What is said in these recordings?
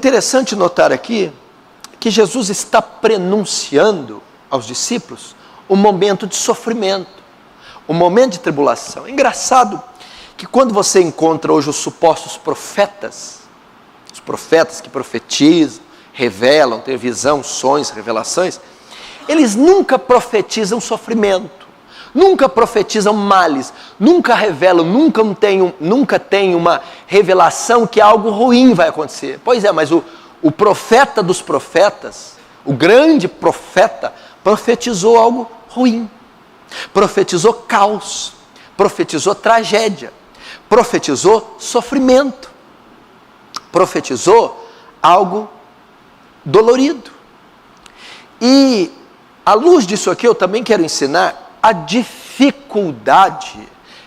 interessante notar aqui que Jesus está prenunciando aos discípulos um momento de sofrimento, um momento de tribulação. É engraçado que quando você encontra hoje os supostos profetas, os profetas que profetizam, revelam, têm visão, sonhos, revelações, eles nunca profetizam sofrimento, nunca profetizam males, nunca revelam, nunca tem uma revelação que algo ruim vai acontecer. Pois é, mas o profeta dos profetas, o grande profeta, profetizou algo ruim, profetizou caos, profetizou tragédia, profetizou sofrimento, profetizou algo dolorido. E à luz disso aqui eu também quero ensinar a dificuldade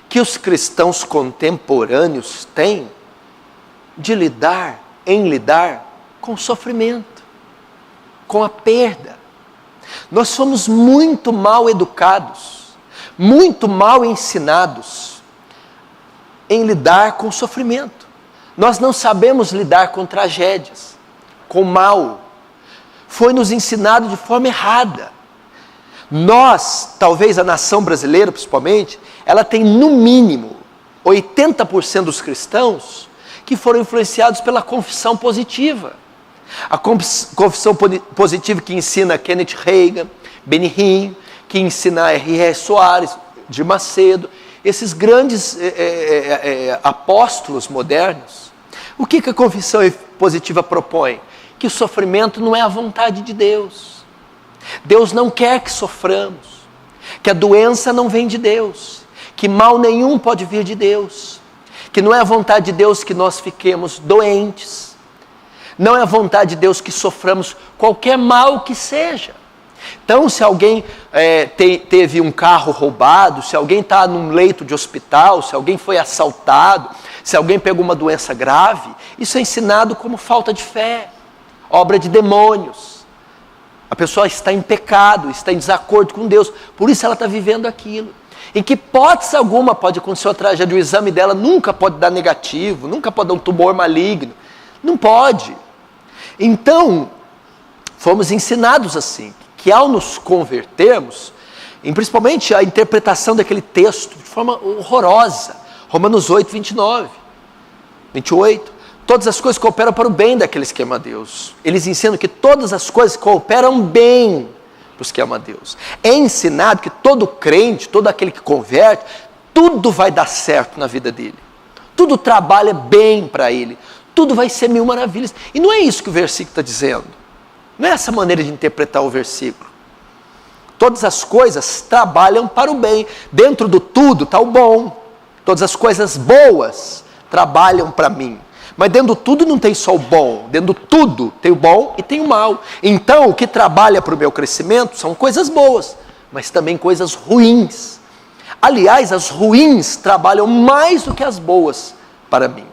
que os cristãos contemporâneos têm de lidar com o sofrimento, com a perda. Nós somos muito mal educados, muito mal ensinados em lidar com o sofrimento. Nós não sabemos lidar com tragédias, com mal. Foi nos ensinado de forma errada. Nós, talvez a nação brasileira principalmente, ela tem no mínimo 80% dos cristãos que foram influenciados pela confissão positiva. A confissão positiva que ensina Kenneth Reagan, Benny Hinn, que ensina R.R. Soares, de Macedo, esses grandes apóstolos modernos. O que a confissão positiva propõe? Que o sofrimento não é a vontade de Deus. Deus não quer que soframos, que a doença não vem de Deus, que mal nenhum pode vir de Deus, que não é a vontade de Deus que nós fiquemos doentes, não é a vontade de Deus que soframos qualquer mal que seja. Então, se alguém teve um carro roubado, se alguém está num leito de hospital, se alguém foi assaltado, se alguém pegou uma doença grave, isso é ensinado como falta de fé, obra de demônios. A pessoa está em pecado, está em desacordo com Deus, por isso ela está vivendo aquilo. Em que hipótese alguma pode acontecer uma tragédia, o exame dela nunca pode dar negativo, nunca pode dar um tumor maligno, não pode. Então, fomos ensinados assim, que ao nos convertermos, principalmente a interpretação daquele texto de forma horrorosa, Romanos 8, 29, 28, todas as coisas cooperam para o bem daqueles que amam a Deus. Eles ensinam que todas as coisas cooperam bem para os que amam a Deus. É ensinado que todo crente, todo aquele que converte, tudo vai dar certo na vida dele. Tudo trabalha bem para ele. Tudo vai ser mil maravilhas. E não é isso que o versículo está dizendo. Não é essa maneira de interpretar o versículo. Todas as coisas trabalham para o bem. Dentro do tudo está o bom. Todas as coisas boas trabalham para mim. Mas dentro do tudo não tem só o bom. Dentro do tudo tem o bom e tem o mal. Então o que trabalha para o meu crescimento são coisas boas, mas também coisas ruins. Aliás, as ruins trabalham mais do que as boas para mim.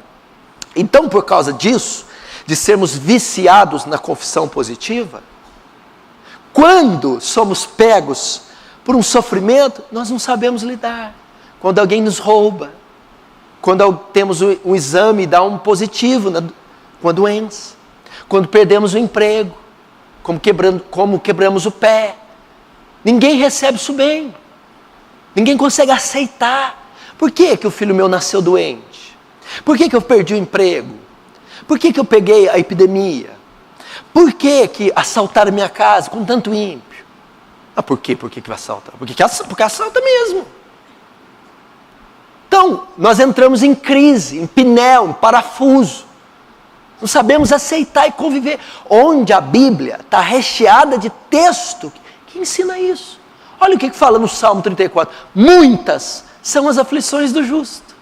Então, por causa disso, de sermos viciados na confissão positiva, quando somos pegos por um sofrimento, nós não sabemos lidar. Quando alguém nos rouba, quando temos um exame e dá um positivo com a doença, quando perdemos o emprego, como quebramos o pé, ninguém recebe isso bem, ninguém consegue aceitar. Por que o filho meu nasceu doente? Por que eu perdi o emprego? Por que eu peguei a epidemia? Por que assaltaram minha casa com tanto ímpio? Por quê? Por que vai assaltar? Porque assalta mesmo. Então, nós entramos em crise, em pinel, em parafuso. Não sabemos aceitar e conviver. Onde a Bíblia está recheada de texto que ensina isso. Olha o que fala no Salmo 34. Muitas são as aflições do justo.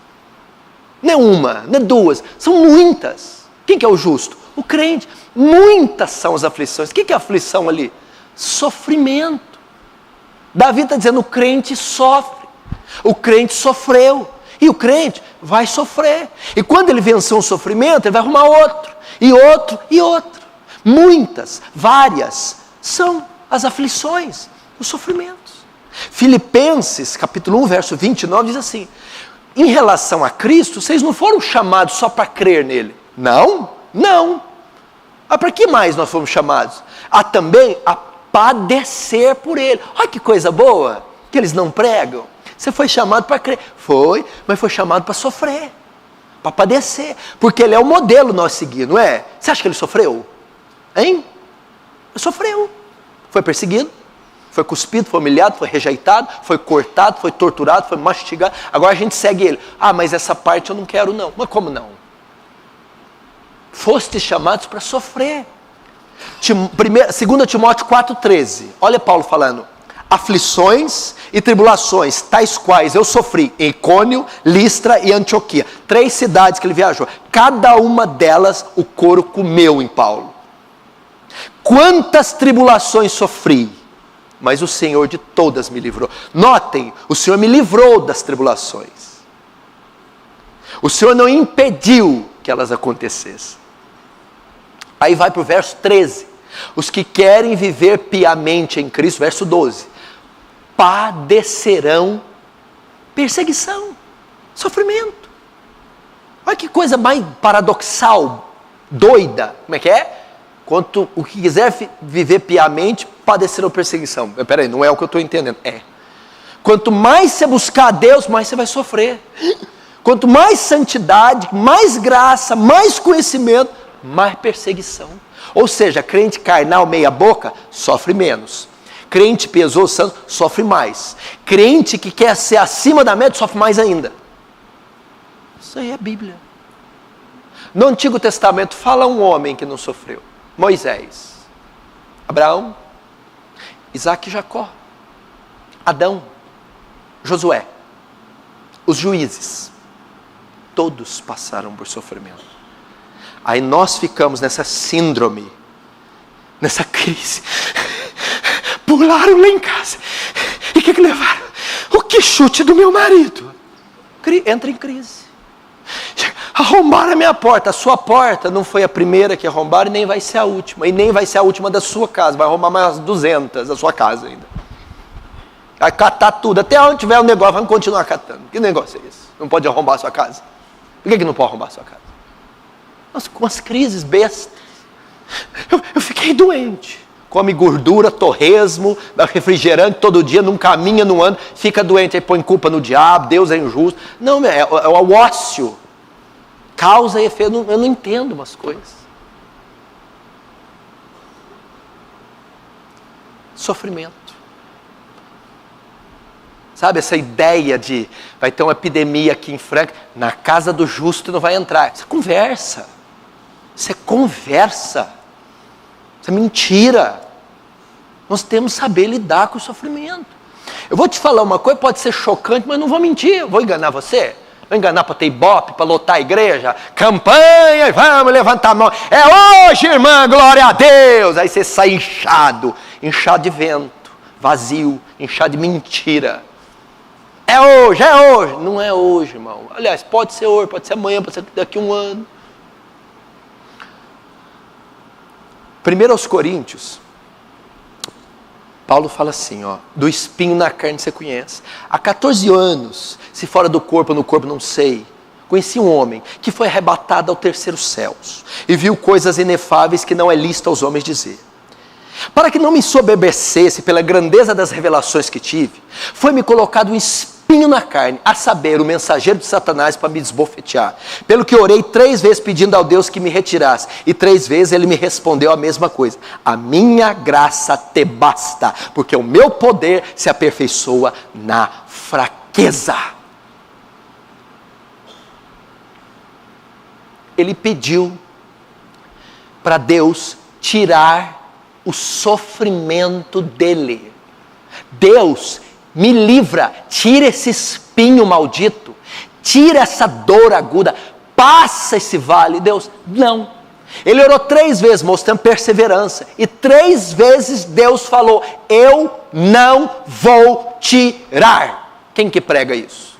Não é uma, não é duas, são muitas. Quem que é o justo? O crente. Muitas são as aflições. O que é aflição ali? Sofrimento. Davi está dizendo, o crente sofre. O crente sofreu. E o crente vai sofrer. E quando ele vencer um sofrimento, ele vai arrumar outro. E outro, e outro. Muitas, várias, são as aflições, os sofrimentos. Filipenses, capítulo 1, verso 29, diz assim, em relação a Cristo, vocês não foram chamados só para crer nele. Não, não. Ah, para que mais nós fomos chamados? Também a padecer por Ele. Olha que coisa boa, que eles não pregam. Você foi chamado para crer. Foi, mas foi chamado para sofrer, para padecer. Porque Ele é o modelo nós seguir, não é? Você acha que Ele sofreu? Hein? Ele sofreu. Foi perseguido, foi cuspido, foi humilhado, foi rejeitado, foi cortado, foi torturado, foi mastigado. Agora a gente segue Ele. Ah, mas essa parte eu não quero não. Mas como não? Fostes chamados para sofrer. 2 Timóteo 4,13. Olha Paulo falando. Aflições e tribulações, tais quais eu sofri em Icônio, Listra e Antioquia. 3 cidades que ele viajou. Cada uma delas o couro comeu em Paulo. Quantas tribulações sofri, mas o Senhor de todas me livrou. Notem, o Senhor me livrou das tribulações. O Senhor não impediu que elas acontecessem. Aí vai para o verso 13. Os que querem viver piamente em Cristo, verso 12, padecerão perseguição, sofrimento. Olha que coisa mais paradoxal, doida. Como é que é? Quanto o que quiser viver piamente, padecerão perseguição. Peraí, não é o que eu estou entendendo. É. Quanto mais você buscar a Deus, mais você vai sofrer. Quanto mais santidade, mais graça, mais conhecimento, mais perseguição. Ou seja, crente carnal meia boca, sofre menos. Crente piedoso santo, sofre mais. Crente que quer ser acima da média, sofre mais ainda. Isso aí é Bíblia. No Antigo Testamento fala um homem que não sofreu. Moisés, Abraão, Isaac e Jacó, Adão, Josué, os juízes, todos passaram por sofrimento. Aí nós ficamos nessa síndrome, nessa crise. Pularam lá em casa. E o que levaram? O que chute do meu marido. Entra em crise. Arrombaram a minha porta. A sua porta não foi a primeira que arrombaram e nem vai ser a última. E nem vai ser a última da sua casa. Vai arrombar mais 200 da sua casa ainda. Vai catar tudo. Até onde tiver o negócio, vamos continuar catando. Que negócio é esse? Não pode arrombar a sua casa? Por que não pode arrombar a sua casa? Nossa, com as crises bestas. Eu fiquei doente. Come gordura, torresmo, refrigerante todo dia, não caminha, não anda, fica doente, aí põe culpa no diabo, Deus é injusto. Não, é o ócio. Causa e efeito, eu não entendo umas coisas. Sofrimento. Sabe essa ideia de vai ter uma epidemia aqui em Franca, na casa do justo não vai entrar. Isso é conversa. Isso é conversa. Isso é mentira. Nós temos que saber lidar com o sofrimento. Eu vou te falar uma coisa, pode ser chocante, mas não vou mentir. Eu vou enganar você. Vou enganar para ter ibope, para lotar a igreja. Campanha, vamos levantar a mão. É hoje, irmã, glória a Deus. Aí você sai inchado de vento, vazio, inchado de mentira. É hoje. Não é hoje, irmão. Aliás, pode ser hoje, pode ser amanhã, pode ser daqui a um ano. 1 aos Coríntios, Paulo fala assim, do espinho na carne você conhece. Há 14 anos, se fora do corpo ou no corpo não sei, conheci um homem que foi arrebatado ao terceiro céus e viu coisas inefáveis que não é lícito aos homens dizer. Para que não me soberbecesse pela grandeza das revelações que tive, foi-me colocado um espinho na carne, a saber, o mensageiro de Satanás para me desbofetear. Pelo que orei 3 vezes pedindo ao Deus que me retirasse, e 3 vezes ele me respondeu a mesma coisa. A minha graça te basta, porque o meu poder se aperfeiçoa na fraqueza. Ele pediu para Deus tirar o sofrimento dele. Deus, me livra, tira esse espinho maldito, tira essa dor aguda, passa esse vale. Deus, não. Ele orou 3 vezes, mostrando perseverança, e 3 vezes Deus falou, eu não vou tirar. Quem que prega isso?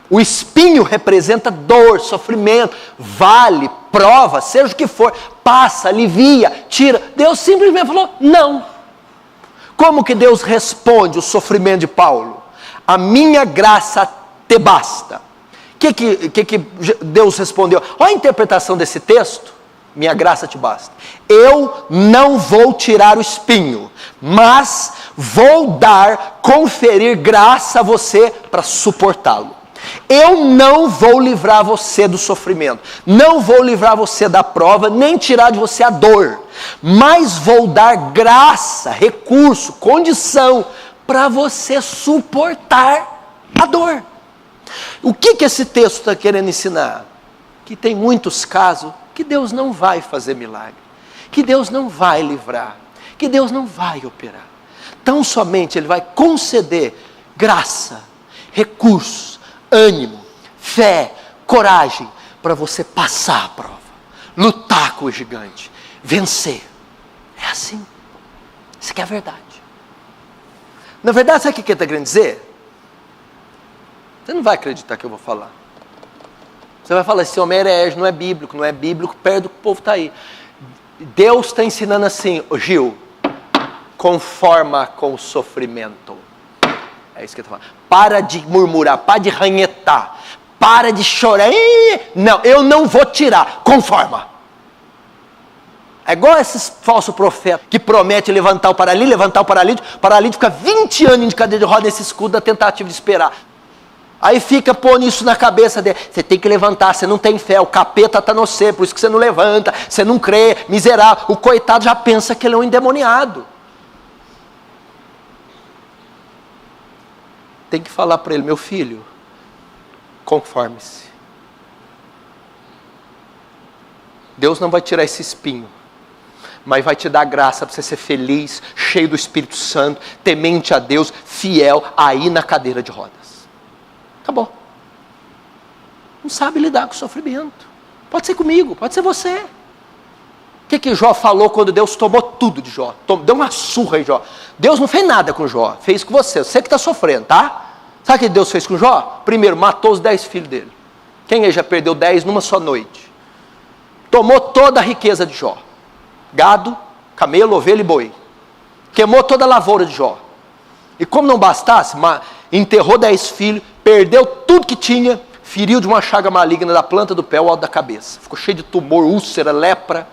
O espinho representa dor, sofrimento, vale, prova, seja o que for, passa, alivia, tira. Deus simplesmente falou, não. Como que Deus responde o sofrimento de Paulo? A minha graça te basta. O que Deus respondeu? Olha a interpretação desse texto, minha graça te basta. Eu não vou tirar o espinho, mas vou conferir graça a você para suportá-lo. Eu não vou livrar você do sofrimento, não vou livrar você da prova, nem tirar de você a dor, mas vou dar graça, recurso, condição para você suportar a dor. O que esse texto está querendo ensinar? Que tem muitos casos que Deus não vai fazer milagre, que Deus não vai livrar, que Deus não vai operar. Tão somente Ele vai conceder graça, recursos, ânimo, fé, coragem, para você passar a prova, lutar com o gigante, vencer. É assim. Isso aqui é a verdade. Na verdade, sabe o que ele está querendo dizer? Você não vai acreditar que eu vou falar. Você vai falar, esse homem é herege, não é bíblico, perto do que o povo está aí. Deus está ensinando assim, Gil, conforma com o sofrimento. É isso que ele está falando. Para de murmurar, para de ranhetar, para de chorar. Não, eu não vou tirar, conforma. É igual esses falsos profetas que prometem levantar o paralítico fica 20 anos de cadeira de roda nesse escudo da tentativa de esperar. Aí fica pondo isso na cabeça dele. Você tem que levantar, você não tem fé, o capeta está no você, por isso que você não levanta, você não crê, miserável. O coitado já pensa que ele é um endemoniado. Tem que falar para ele, meu filho, conforme-se. Deus não vai tirar esse espinho, mas vai te dar graça para você ser feliz, cheio do Espírito Santo, temente a Deus, fiel, aí na cadeira de rodas. Acabou. Não sabe lidar com o sofrimento. Pode ser comigo, pode ser você. O que Jó falou quando Deus tomou tudo de Jó? Deu uma surra em Jó. Deus não fez nada com Jó, fez com você. Você que está sofrendo, tá? Sabe o que Deus fez com Jó? Primeiro, matou os 10 filhos dele. Quem aí já perdeu 10 numa só noite? Tomou toda a riqueza de Jó. Gado, camelo, ovelha e boi. Queimou toda a lavoura de Jó. E como não bastasse, enterrou 10 filhos, perdeu tudo que tinha, feriu de uma chaga maligna da planta do pé ao alto da cabeça. Ficou cheio de tumor, úlcera, lepra.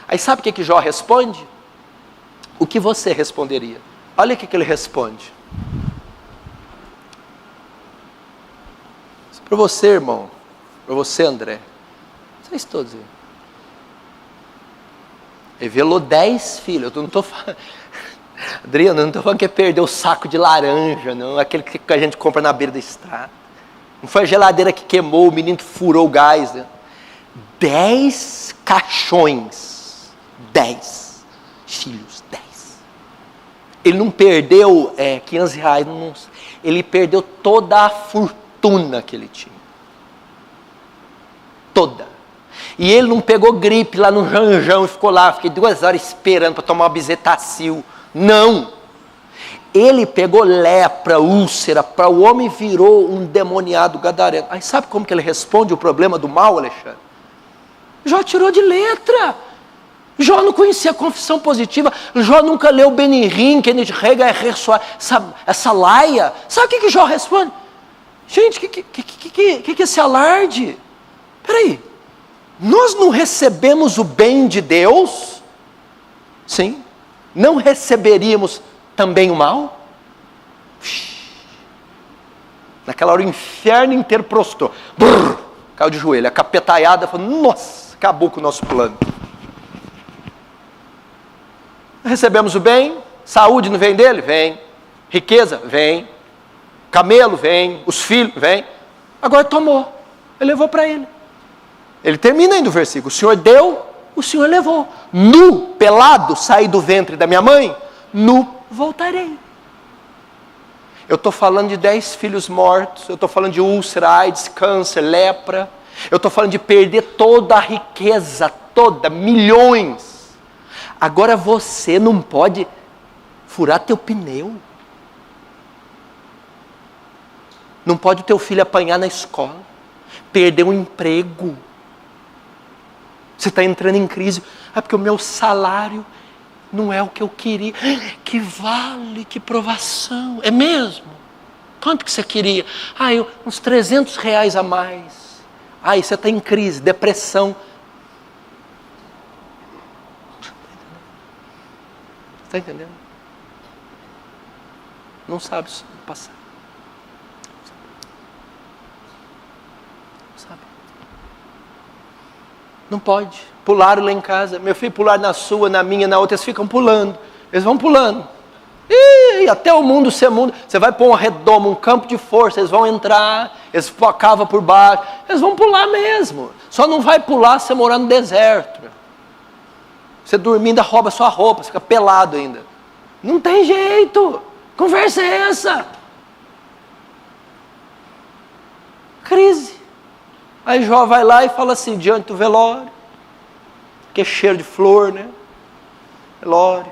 Aí sabe o que Jó responde? O que você responderia? Olha o que ele responde. Para você, irmão, para você, André, vocês todos aí. Revelou 10 filhos. Eu não estou falando... Adriano, eu não estou falando que perdeu o saco de laranja, não. Aquele que a gente compra na beira da estrada. Não foi a geladeira que queimou, o menino que furou o gás. Né? 10 caixões. 10 filhos. 10. Ele não perdeu 500 reais. Não, ele perdeu toda a fortuna que ele tinha. Toda. E ele não pegou gripe lá no Janjão e ficou lá. Fiquei 2 horas esperando para tomar uma Bezetacil. Não. Ele pegou lepra, úlcera, para o homem virou um demoniado gadareno. Aí sabe como que ele responde o problema do mal, Alexandre? Jó tirou de letra. Jó não conhecia a confissão positiva. Jó nunca leu Benihim, que a gente rega essa laia. Sabe o que Jó responde? Gente, o que é esse alarde? Peraí. Nós não recebemos o bem de Deus? Sim. Não receberíamos também o mal? Naquela hora o inferno inteiro prostrou. Brrr, caiu de joelho, a capetaiada falou, nossa, acabou com o nosso plano. Recebemos o bem, saúde não vem dele? Vem. Riqueza? Vem. Camelo? Vem. Os filhos? Vem. Agora tomou, ele levou para ele. Ele termina ainda o versículo, o Senhor deu, o Senhor levou. Nu, pelado, saí do ventre da minha mãe, nu voltarei. Eu estou falando de 10 filhos mortos, eu estou falando de úlcera, AIDS, câncer, lepra. Eu estou falando de perder toda a riqueza, toda, milhões. Agora você não pode furar teu pneu. Não pode o teu filho apanhar na escola, perder um emprego. Você está entrando em crise. Porque o meu salário não é o que eu queria. Que vale, que provação. É mesmo? Quanto que você queria? Uns 300 reais a mais. Aí você está em crise, depressão. Está entendendo? Não sabe passar. Não sabe. Não pode. Pularam lá em casa. Meu filho, pular na sua, na minha, na outra, eles ficam pulando. Eles vão pulando. E até o mundo ser mundo. Você vai pôr uma redoma, um campo de força, eles vão entrar, eles cavam por baixo. Eles vão pular mesmo. Só não vai pular se você morar no deserto. Meu. Você dormindo, rouba sua roupa, você fica pelado ainda. Não tem jeito. Conversa é essa? Crise. Aí Jó vai lá e fala assim, diante do velório, que é cheiro de flor, né? Velório,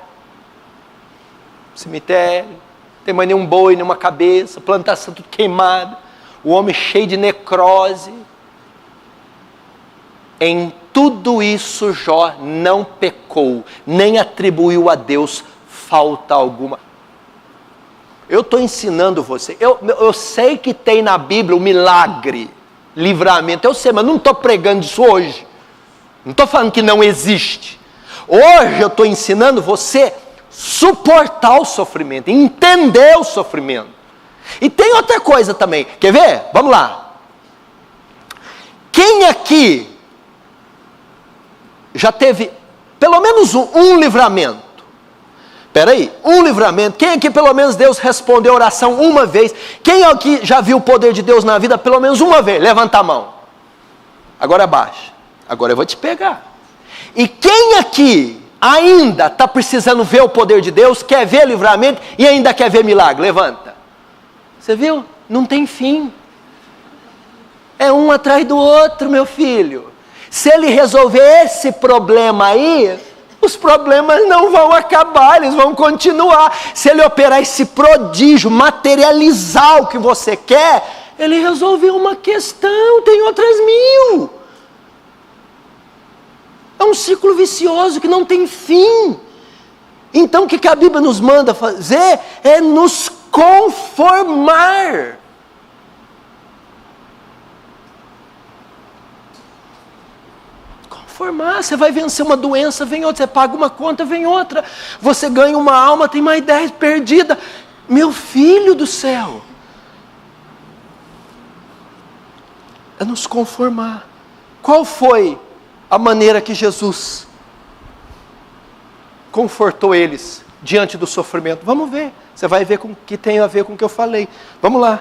cemitério, tem mais nenhum boi, nenhuma cabeça, plantação tudo queimada, o homem cheio de necrose. Em tudo isso Jó não pecou, nem atribuiu a Deus falta alguma. Eu estou ensinando você, eu sei que tem na Bíblia o milagre, livramento, eu sei, mas não estou pregando isso hoje. Não estou falando que não existe. Hoje eu estou ensinando você suportar o sofrimento, entender o sofrimento. E tem outra coisa também, quer ver? Vamos lá. Quem aqui já teve pelo menos um livramento? Espera aí, um livramento. Quem aqui pelo menos Deus respondeu a oração uma vez? Quem aqui já viu o poder de Deus na vida pelo menos uma vez? Levanta a mão. Agora abaixa. Agora eu vou te pegar. E quem aqui ainda está precisando ver o poder de Deus, quer ver livramento e ainda quer ver milagre? Levanta. Você viu? Não tem fim. É um atrás do outro, meu filho. Se ele resolver esse problema aí, os problemas não vão acabar, eles vão continuar. Se ele operar esse prodígio, materializar o que você quer, ele resolveu uma questão, tem outras 1000. É um ciclo vicioso que não tem fim. Então o que a Bíblia nos manda fazer é nos conformar. Conformar, você vai vencer uma doença, vem outra, você paga uma conta, vem outra. Você ganha uma alma, tem mais 10 perdida. Meu filho do céu. É nos conformar. Qual foi a maneira que Jesus confortou eles diante do sofrimento? Vamos ver. Você vai ver com o que tem a ver com o que eu falei. Vamos lá.